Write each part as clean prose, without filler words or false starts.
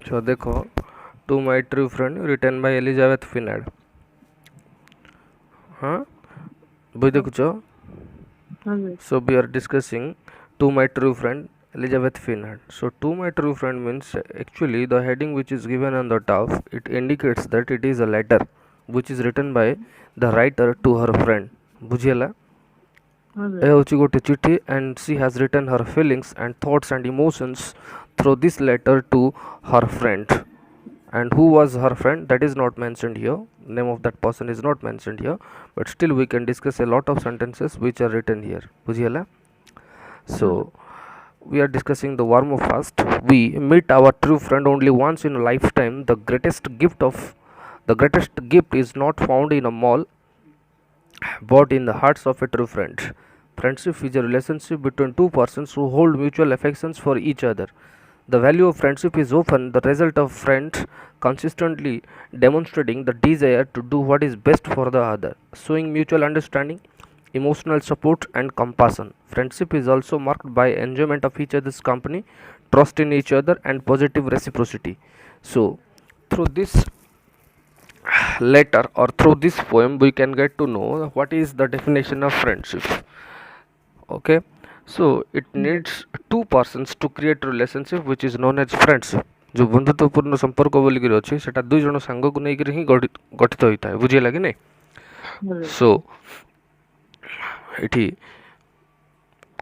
So देखो, to my true friend written by Elizabeth Finnard. हाँ बही देखुଛ? So we are discussing to my true friend Elizabeth Finnard. So to my true friend means actually the heading which is given on the top, it indicates that it is a letter which is written by the writer to her friend. ବୁଝିହେଲା? ଏ ହେଉଛି ଗୋଟେ ଚିଠି and she has written her feelings and thoughts and emotions through this letter to her friend. And who was her friend, that is not mentioned here, name of that person is not mentioned here, but still we can discuss a lot of sentences which are written here. ବୁଝିହେଲା? So we are discussing the warm up first. We meet our true friend only once in a lifetime. The greatest gift is not found in a mall but in the hearts of a true friend. Friendship is a relationship between two persons who hold mutual affections for each other. The value of friendship is often the result of friends consistently demonstrating the desire to do what is best for the other, showing mutual understanding, emotional support, and compassion. Friendship is also marked by enjoyment of each other's company, trust in each other, and positive reciprocity. So, through this letter or through this poem, we can get to know what is the definition of friendship. Okay, so it needs two persons to create a relationship which is known as friendship. जो बंधुत्वपूर्ण संपर्क बोलिक अच्छे से दुई जन सांग को लेकर ही गठित होता है. बुझेगा कि नहीं? सो ये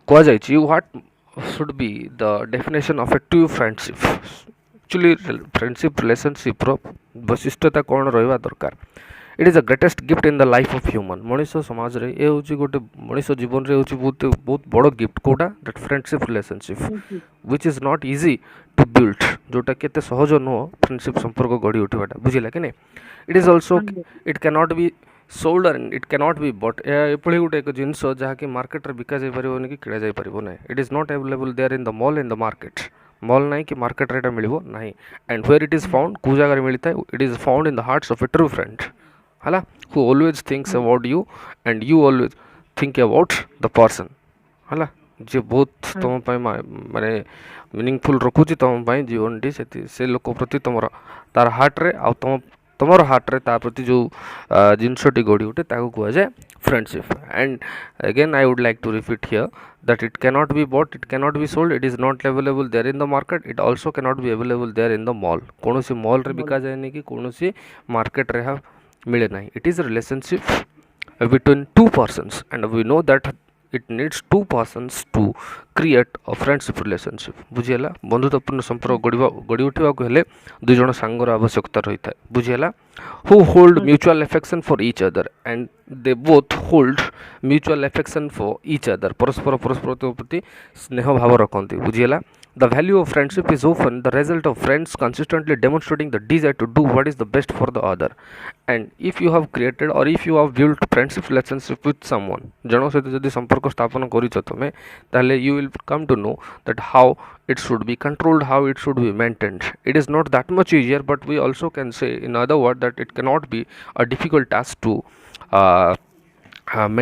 कहुई what should be the definition of a true friendship. Actually friendship relationship वैशिष्ट्यता कौन रहा दरकार. It is the greatest gift in the life of human. मनीष समाज रे ये हूँ गोटे मनीष जीवन रे हूँ बहुत बड़ गिफ्ट कोटा that friendship relationship which is not easy to build, जोटा केते सहज नुह फ्रेंडशिप संपर्क गढ़ी उठाटा. बुझिला कि नहीं? It is also it can not be sold and it can not be but aptly गोटे एक जिनस जहाँकि मार्केट बिका जापर कि किणा जापर ना. It is not available there in the mall in the market. Mall ना कि मार्केट रे मिल ना. And where it is found कौ जगह मिलता है? It is found in the hearts of a true friend. He who always thinks about you and you always think about the person. है जी बहुत तुम माने मीनिंगफुल रखुची तुम जीवन टी से लोक प्रति तुम तार हार्ट्रे आ तुम हार्ट्रे ता प्रति जो जिनसटी गढ़ी उठे कह जाए friendship. And again I would like to repeat here that it cannot be bought, it cannot be sold, it is not available there in the market, it also cannot be available there in the mall. कौन सी mall रे बिका जाए नहीं कि कौन सी market रे मिले नहीं. it is a relationship between two persons and we know that it needs two persons to create a friendship relationship. बुझीला? बंधुत्वपूर्ण संपर्क गढ़ी उठा हेले दुई जन सांगर आवश्यकता रही है. बुझीला? who hold mutual affection for each other and they both hold mutual affection for each other. परस्पर प्रति स्नेह भाव रखती. बुझीला? The value of friendship is often the result of friends consistently demonstrating the desire to do what is the best for the other. And if you have created or if you have built friendship relationship with someone, जन सहित जदि संपर्क स्थापन करिछ तमे ताले you will come to know that how it should be controlled, how it should be maintained. It is not that much easier, but we also can say in other words that it cannot be a difficult task to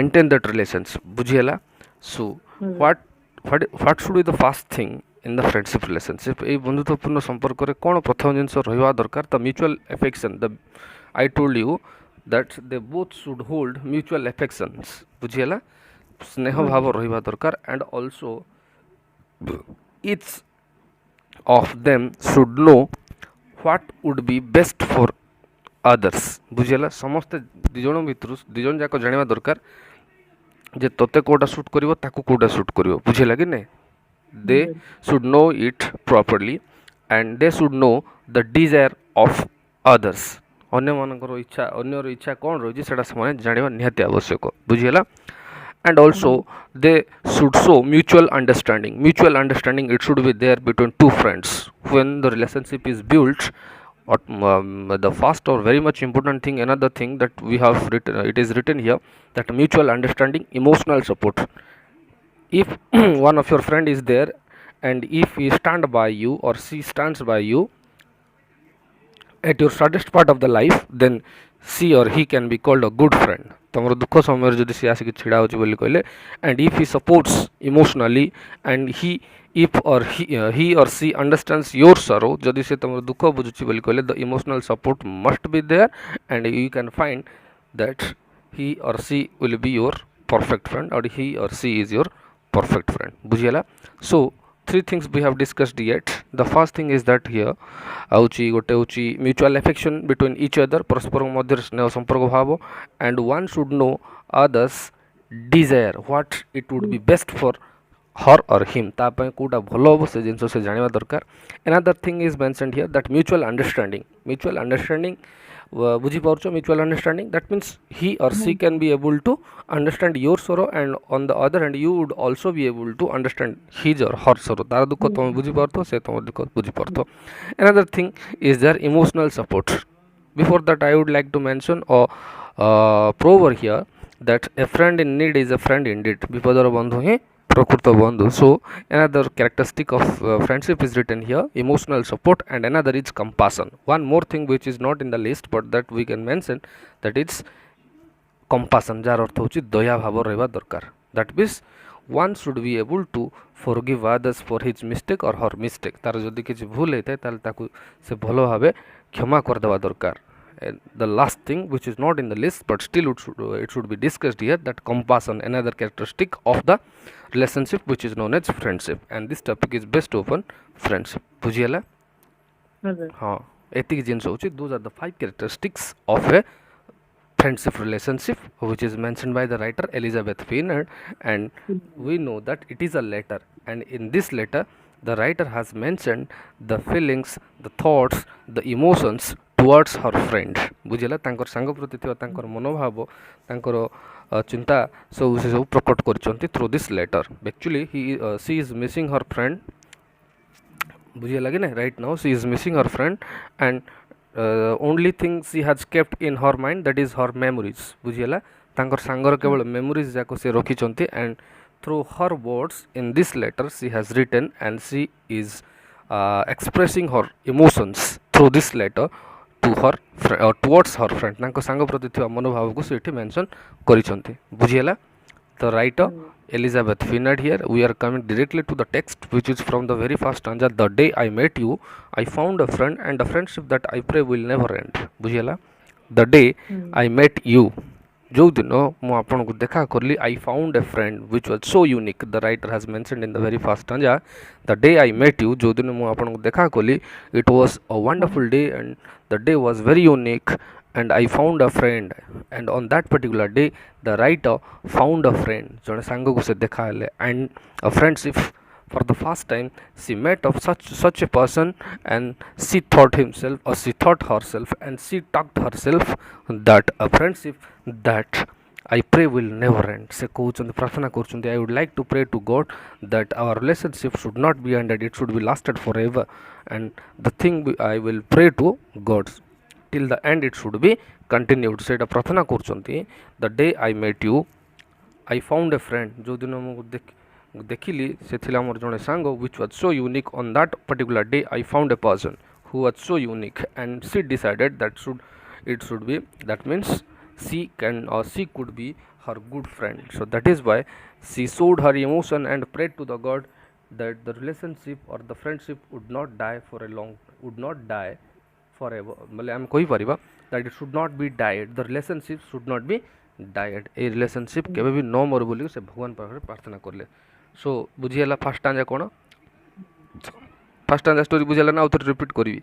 maintain that relationship. बुझियला? So what should be the first thing in the friendship relationship? ये बंधुत्वपूर्ण संपर्क रे कौन प्रथम जिनस रहा दरकार? The mutual affection. The I told you that they both should hold mutual affections. बुझियला? स्नेह भाव रहा दरकार. And also each of them should know what would be best for others. बुझियला? समस्ते दिजन भितर दिजन जाक जाना दरकार जे तोते कोटा सूट करिवो ताकू कोटा सूट करिवो. बुझियला कि नहीं? They should know it properly and they should know the desire of others. अन्य मानकर इच्छा अन्यर इच्छा कौन रही है से जाना निहाती आवश्यक. बुझीला? and also they should show mutual understanding. Mutual understanding, it should be there between two friends when the relationship is built. The first or very much important thing, another thing that we have written, it is written here that mutual understanding, emotional support. If one of your friend is there and if he stand by you or she stands by you at your saddest part of the life, then C or he can be called a good friend. तमर दुख समय जदि सी आसिक छिड़ा होची बोली कहले and if he supports emotionally and if or he or she understands your sorrow जदि से तमर दुख बुझुची बोली कहले the emotional support must be there and you can find that he or she will be your perfect friend or he or she is your perfect friend. बुझियला. So three things we have discussed yet. The first thing is that here आउची गोटे होची mutual affection between each other परस्पर मध्य स्नेह संपर्क भाव and one should know others desire what it would be best for her or him तापाई Kota भलो हम से जिनस से जानिबा दरकार. Another thing is mentioned here that mutual understanding बुझी पारछो mutual understanding that means he or she can be able to understand your sorrow and on the other hand you would also be able to understand his or her सरो तार दुख तुम बुझी पारथो से तुम दुख बुझी पारथो. Another thing is their emotional support. Before that I would like to mention or prove over here that a friend in need is a friend indeed. विपदर बंधु ही प्रकृत बंधु. So another characteristic of friendship is written here, emotional support, and another is compassion. One more thing which is not in the list but that we can mention, that it's compassion. जार अर्थ होची दया भाव रहबा दरकार. That means one should be able to forgive others for his mistake or her mistake. तार जदि किसी भूल होता है ताल ताकू से भलो भावे क्षमा कर देवा दरकार. The last thing which is not in the list but still it should be discussed here, that compassion, another characteristic of the relationship which is known as friendship, and this topic is based upon friendship. बुझियला. हाँ एतिक जिनस होची. Those are the 5 characteristics of a friendship relationship which is mentioned by the writer Elizabeth Finnard, and we know that it is a letter, and in this letter the writer has mentioned the feelings, the thoughts, the emotions towards her friend. बुझिला. तांकर सांग प्रति थिबा तांकर मनोभाव तांकर चिंता सब से सब प्रकट करचंती through this letter. Actually she is missing her friend. बुझिला कि नहीं. right now she is missing her friend and only thing she has kept in her mind, that is her memories. बुझिला. तांकर सांगर केवल memories जाको से रखी चंती, and through her words in this letter she has written and she is expressing her emotions through this letter to her towards her friend. तांको सांग प्रति थिबा मनोभाव को से एठी mention करिसंती. बुझिला. The writer Elizabeth Finnard here. We are coming directly to the text which is from the very first stanza. The day I met you I found a friend and a friendship that I pray will never end. बुझिला. The day I met you, जो दिन मु आपन को देखा करली, I found a friend which was so unique. The writer has mentioned in the very first stanza, the day I met you, जो दिन मु आपन को देखा करली, it was a wonderful day and the day was very unique and I found a friend, and on that particular day the writer found a friend. जने सांग को से देखा ले and a friendship for the first time she met of such a person, and she thought himself or she thought herself and she talked herself that a friendship that I pray will never end. से कहउछन प्रार्थना करछन, I would like to pray to God that our relationship should not be ended, it should be lasted forever, and the thing I will pray to God till the end it should be continued. सेटा प्रार्थना करछन. The day I met you I found a friend, जो दिन मु देखिली से थिला मोर जने सांग which was so unique. On that particular day I found a person who was so unique and she decided that it should be, that means she can or she could be her good friend. So that is why she showed her emotion and prayed to the God that the relationship or the friendship would not die forever. मतलब हम कहि परिबा that it should not be died, the relationship should not be died. A relationship केबे भी न मर बोली से भगवान पाखरे प्रार्थना करले. सो बुझियला फर्स्ट स्टांजा कोन, फर्स्ट स्टांजा स्टोरी बुझियला ना उतर रिपीट करबी.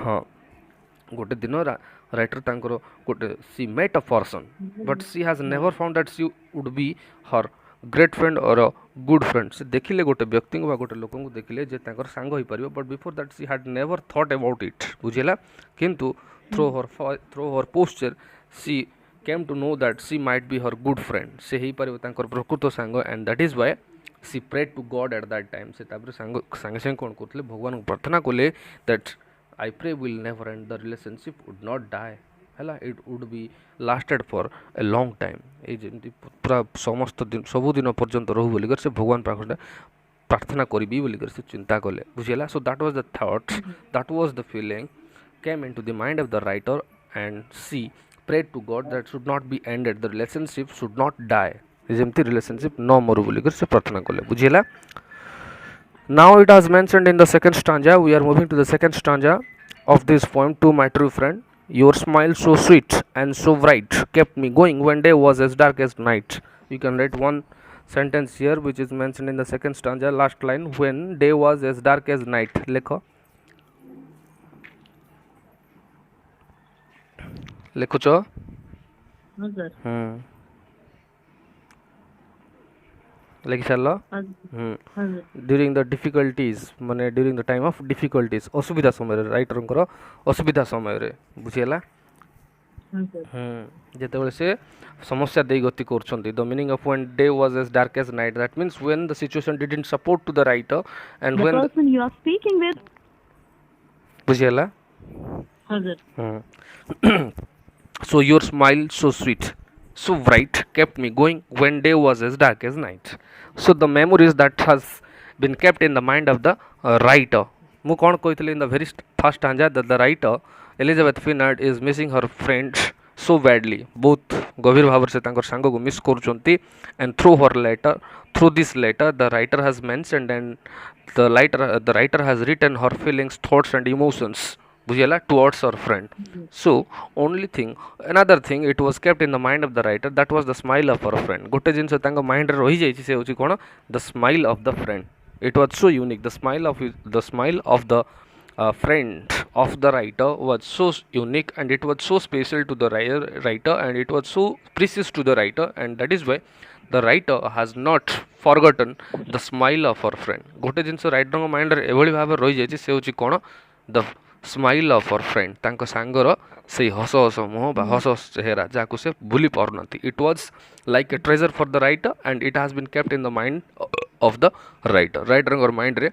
हाँ गोटे दिन राइटर तांकर गोटे she met a person but she has never found that she would be her great friend or a good friend. से देखिले गोटे व्यक्ति को गोटे लोक को देखिले जे तांकर सांग होई परिबो, but before that she had never thought about it. बुझियला. किंतु through her posture she came to know that she might be her good friend. से ही परिबो तांकर प्रकृत सांग, and that is why she prayed to God at that time. से तापर सांग संगे कोन करथले भगवान को प्रार्थना कोले that I pray will never end, the relationship would not die हैला, it would be lasted for a long time. ए जेमति पूरा समस्त दिन सब दिन पर्यंत रहू बोली कर से भगवान पाखरे प्रार्थना करबी बोली कर से चिंता कले. बुझिला. So that was the thought, that was the feeling came into the mind of the writer and C prayed to God that should not be ended, the relationship should not die, ଯେମିତି relationship ନ ମରୁ ବୋଲିକରି ସେ ପ୍ରାର୍ଥନା କଲେ। ବୁଝିହେଲା? Now it has mentioned in the second stanza. We are moving to the second stanza of this poem. To my true friend, your smile so sweet and so bright kept me going when day was as dark as night. You can write one sentence here which is mentioned in the second stanza, last line, when day was as dark as night. ଲେଖ ଲେଖୁଛ? ଲେଖି ସାରିଲ? During the difficulties माने during the time of difficulties असुविधा समय राइटरंकर असुविधा समय बुझीगला जेतेबेले से समस्या दे गति करछंती the meaning of when day was as dark as night that means when the situation didn't support to the writer and when the person you are speaking with बुझीगला so your smile so sweet so bright kept me going when day was as dark as night. So the memories that has been kept in the mind of the writer. ମୁଁ କ'ଣ କହିଥିଲି in the very first stanza that the writer Elizabeth Finnard is missing her friends so badly. ବହୁତ ଗଭୀର ଭାବରେ ସେ ତାଙ୍କର ସାଙ୍ଗକୁ miss କରୁଛନ୍ତି and through this letter the writer has mentioned and the writer has written her feelings, thoughts and emotions बुझिगला towards our friend. So only thing another thing it was kept in the mind of the writer, that was the smile of our friend. गोटे जिनस तांको mind रे रही जाई से होची कोन the smile of the friend. It was so unique. The smile of the friend of the writer was so unique and it was so special to the writer and it was so precious to the writer, and that is why the writer has not forgotten the smile of our friend. गोटे जिनस writer को mind रे एभली भाबे रही जाई से होची कोन the smile of our friend. तांको सांगर से हस हस मुह बा हस हस चेहरा जाको से भूली पारनती. It was like a treasure for the writer and it has been kept in the mind of the writer. Writer और माइंड रे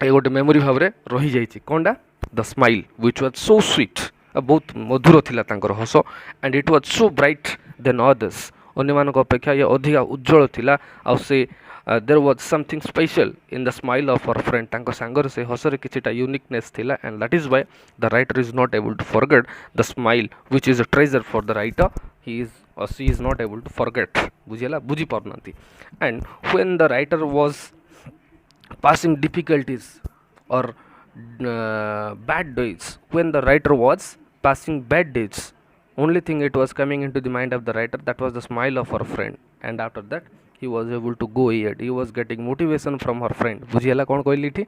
ए गोटे मेमोरी भाव रे रही जाइछि कोनडा the smile which was so sweet, बहुत मधुर थिला तांकर हस, and it was so bright than others. अन्य मानक अपेक्षा ये अधिक उज्जवल थिला आ से there was something special in the smile of our friend. तांको सांगर से हसरे किछिटा यूनिकनेस थिला, and that is why the writer is not able to forget the smile which is a treasure for the writer. He is or she is not able to forget. बुझिला बुझी पारनती. And when the writer was passing difficulties or bad days, when the writer was passing bad days, only thing it was coming into the mind of the writer, that was the smile of our friend, and after that he was able to go ahead. He was getting motivation from her friend. बुझिला कोन कहली थी?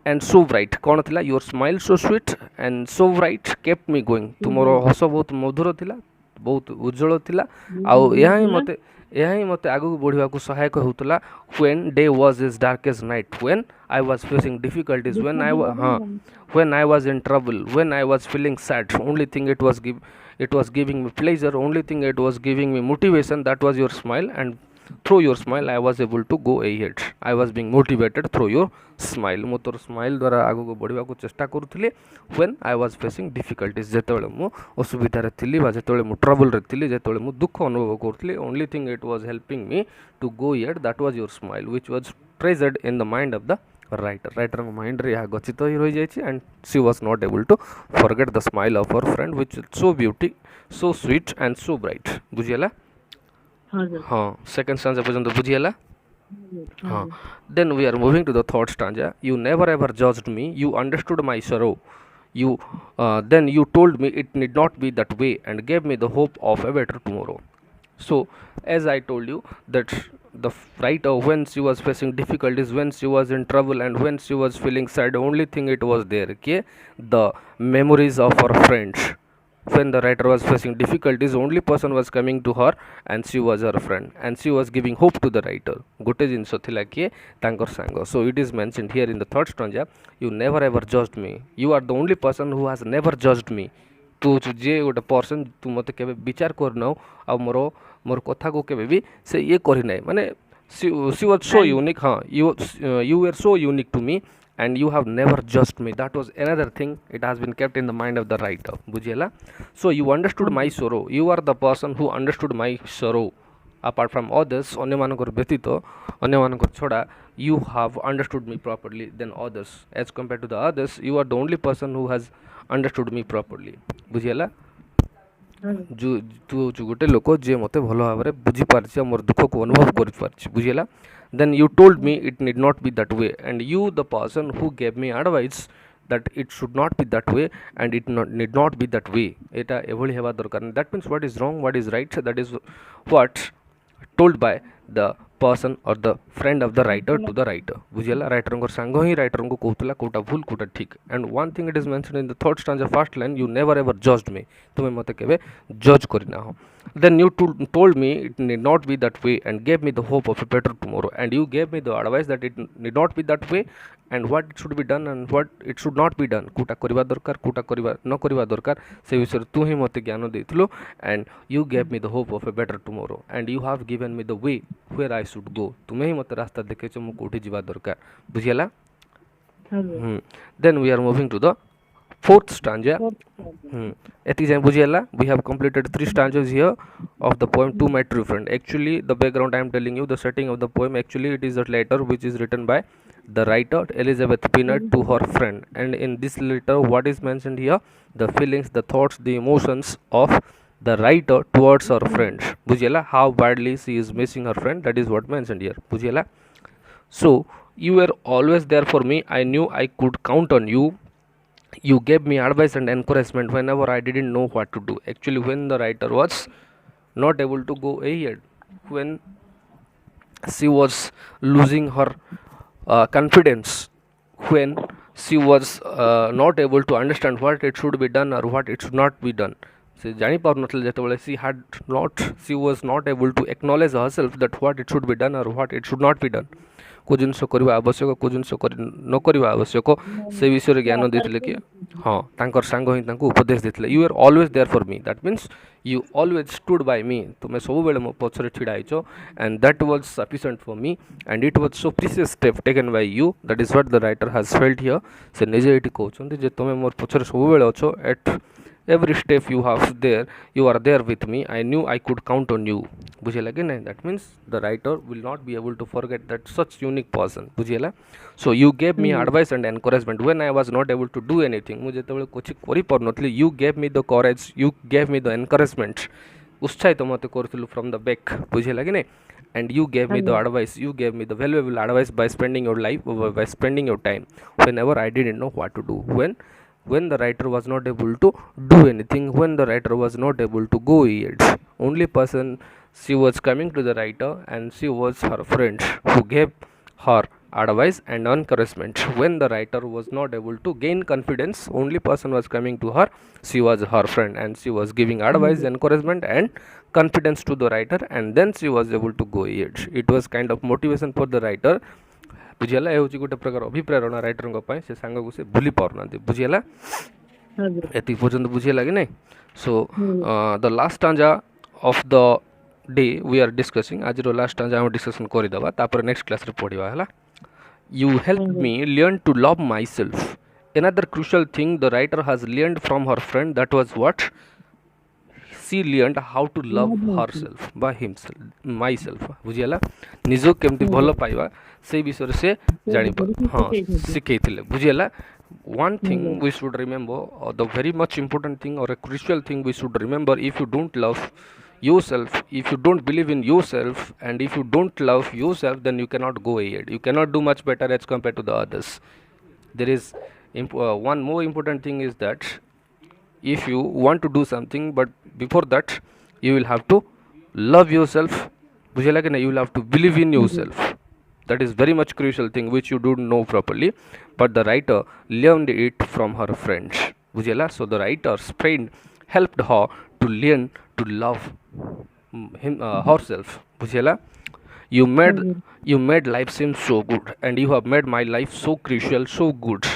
and so bright कोन थिला? your smile so sweet and so bright kept me going. तुमरो हस बहुत मधुर थिला, बहुत उज्जवल थिला, आ यहाँ ही मते आगु बढ़िया को सहायक होतला. when day was as dark as night, when I was facing difficulties, when I was in trouble, when I was feeling sad, only thing it was giving me pleasure, only thing it was giving me motivation, that was your smile, and through your smile I was able to go ahead. I was being motivated through your smile. मो तोर smile द्वारा आगु को बढ़िया को चेष्टा करूथिले when I was facing difficulties, जेतबेले मो असुविधा रे थिली बा जेतबेले मो ट्रबल रे थिली, जेतबेले मो दुख अनुभव करथिले, only thing it was helping me to go ahead, that was your smile which was treasured in the mind of the writer. Writer को माइंड रे या गचित ही रही जायछि, and she was not able to forget the smile of her friend which is so beauty, so sweet and so bright. बुझियला? हाँ, second stanza पर्यंत बुझियला? हाँ. Then we are moving to the third stanza. You never ever judged me, you understood my sorrow, then you told me it need not be that way and gave me the hope of a better tomorrow. So as I told you that the writer, when she was facing difficulties, when she was in trouble and when she was feeling sad, only thing it was there, okay, the memories of her friends. When the writer was facing difficulties, only person was coming to her and she was her friend, and she was giving hope to the writer. गोटे जिनस थिला कि तांकर सांग. So it is mentioned here in the third stanza, you never ever judged me, you are the only person who has never judged me. तू जे गोटे person तू मते केबे विचार करनो आ मोर कथा को केबे भी से ये करि नै, माने she was so unique. हाँ, you were so unique to me and you have never judged me. That was another thing, it has been kept in the mind of the writer. बुझियला? So you understood my sorrow, you are the person who understood my sorrow. apart from others ଅନ୍ୟ ମାନଙ୍କର ବ୍ୟତୀତ ଅନ୍ୟ ମାନଙ୍କର ଛଡ଼ା you have understood me properly than others as compared to the others you are the only person who has understood me properly ବୁଝିହେଲା ତୁ ହଉଛୁ ଗୋଟେ ଲୋକ ଯିଏ ମୋତେ ଭଲ ଭାବରେ ବୁଝିପାରିଛି ଆଉ ମୋର ଦୁଃଖକୁ ଅନୁଭବ କରିପାରିଛି ବୁଝିହେଲା then you told me it need not be that way and you the person who gave me advice that it should not be that way and it need not be that way eta evoli heba darkar that means what is wrong what is right that is what told by the person or the friend of the writer to the writer बुझिला writer को सांग ही writer को कहतला कोटा भूल कोटा ठीक and one thing it is mentioned in the third stanza first line you never ever judged me तुमे मते केबे जज करिना हो then you told me it need not be that way and gave me the hope of a better tomorrow and you gave me the advice that it need not be that way and what it should be done and what it should not be done Kota करिवा दरकार कोटा करिवा न करिवा दरकार से विषय तू ही मते ज्ञान देथिलो and you gave me the hope of a better tomorrow and you have given me the way where I should go तुमे ही मते रास्ता देखेछ मु कोठी जिवा दरकार बुझियला then we are moving to the fourth stanza एति जाय बुझियला we have completed 3 stanzas here of the poem to my true friend actually the background I am telling you the setting of the poem actually it is a letter which is written by the writer Elizabeth Bennet to her friend and in this letter what is mentioned here the feelings the thoughts the emotions of the writer towards her friends बुझियला how badly she is missing her friend that is what mentioned here बुझियला so you were always there for me I knew I could count on you you gave me advice and encouragement whenever I didn't know what to do actually when the writer was not able to go ahead when she was losing her confidence when she was not able to understand what it should be done or what it should not be done से जानी पार नथले जेतेबेले she was not able to acknowledge herself that what it should be done or what it should not be done को जिनस करबा आवश्यक को जिनस न करबा आवश्यक से विषय ज्ञान देथिले कि हां तांकर सांग ही तांको उपदेश देथिले you are always there for me that means you always stood by me तुमे सब बेले मो पछरे छिडा आइछो and that was sufficient for me and it was so precious step taken by you that is what the writer has felt here से निजे eighty कहउछन जे तुमे मोर पछरे सब बेले अछो eight every step you have there you are there with me I knew I could count on you बुझियला कि नहीं that means the writer will not be able to forget that such unique person बुझियला so you gave me advice and encouragement when I was not able to do anything मु जेतेबेले कुछ करि पर नथली you gave me the courage you gave me the encouragement उत्साहित मते करथिलु from the back बुझियला कि नहीं and you gave me the advice you gave me the valuable advice by spending your life by spending your time whenever I didn't know what to do when the writer was not able to do anything when the writer was not able to go ahead only person she was coming to the writer and she was her friend who gave her advice and encouragement when the writer was not able to gain confidence only person was coming to her she was her friend and she was giving advice encouragement and confidence to the writer and then she was able to go ahead it was kind of motivation for the writer बुझियला ए होची गोटे प्रकार अभिप्रेरणा writer को पाए से सांग को से भूली पारना बुझियला एति पर्यंत बुझियला कि नहीं so the last stanza of the day we are discussing आज रो लास्ट स्टांजा हम डिस्कशन करि दबा तापर नेक्स्ट क्लास रे पढिबा हला you help me learn to love myself another crucial thing the writer has learned from her friend that was what she learned how to love herself by himself myself बुझियला निजो केमती भलो पाइबा से विषय से जानि पर हां सिखैथिले बुझियला one thing we should remember the very much important thing or a crucial thing we should remember if you don't love yourself if you don't believe in yourself and if you don't love yourself then you cannot go ahead you cannot do much better as compared to the others there is one more important thing is that if you want to do something but before that you will have to love yourself बुझियला कि नहीं you will have to believe in yourself that is very much crucial thing which you don't know properly but the writer learned it from her friends बुझियला so the writer's friend helped her to learn to love herself बुझियला you made life seem so good and you have made my life so crucial so good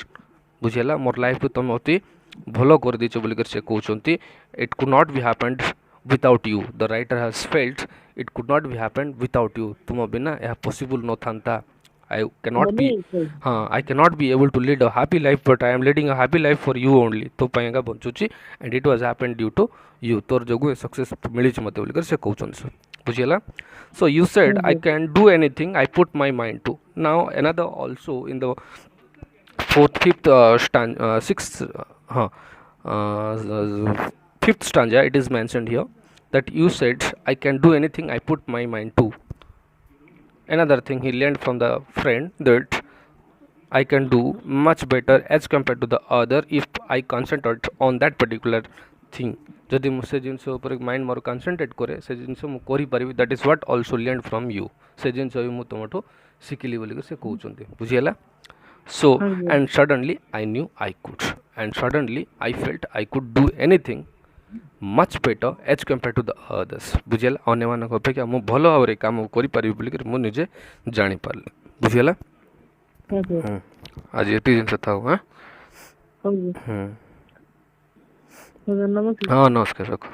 बुझियला मोर life को तुम अति भलो कर दिछ बोली कर से कहउछंती it could not be happened without you the writer has felt it could not be happened without you तुम बिना यह पॉसिबल न थांता I cannot be I cannot be able to lead a happy life but I am leading a happy life for you only तो पाएगा बंचुची and it was happened due to you तोर जगु success मिली छ मते बोली कर से कहउछन बुझिला. So you said I ଆଜ୍ଞା can do anything I put my mind to. Now another also in the fourth, fifth, sixth, fifth stanza it is mentioned here that you said I can do anything I put my mind to. Another thing he learned from the friend that I can do much better as compared to the other if I concentrate on that particular thing. ଯଦି ମୁଁ ସେ ଜିନିଷ ଉପରେ mind ମୋର concentrate କରେ ସେ ଜିନିଷ ମୁଁ କରିପାରିବି. That is what also learn from you. ସେ ଜିନିଷ ବି ମୁଁ ତୁମଠୁ ଶିଖିଲି ବୋଲିକି ସେ କହୁଛନ୍ତି. ବୁଝିହେଲା. So ଆଜ୍ଞା and suddenly I knew I could, and suddenly I felt I could do anything much better as compared to the others. ବୁଝିହେଲା. ଅନ୍ୟମାନଙ୍କ ଅପେକ୍ଷା ମୁଁ ଭଲ ଭାବରେ କାମ କରିପାରିବି ବୋଲିକି ମୁଁ ନିଜେ ଜାଣିପାରିଲି. ବୁଝିହେଲା. ଆଜ୍ଞା ଆଜି ଏତିକି ଜିନିଷ ଥାଉ. ହଉ ହଁ ନମସ୍କାର। ହଁ ନମସ୍କାର ରଖ.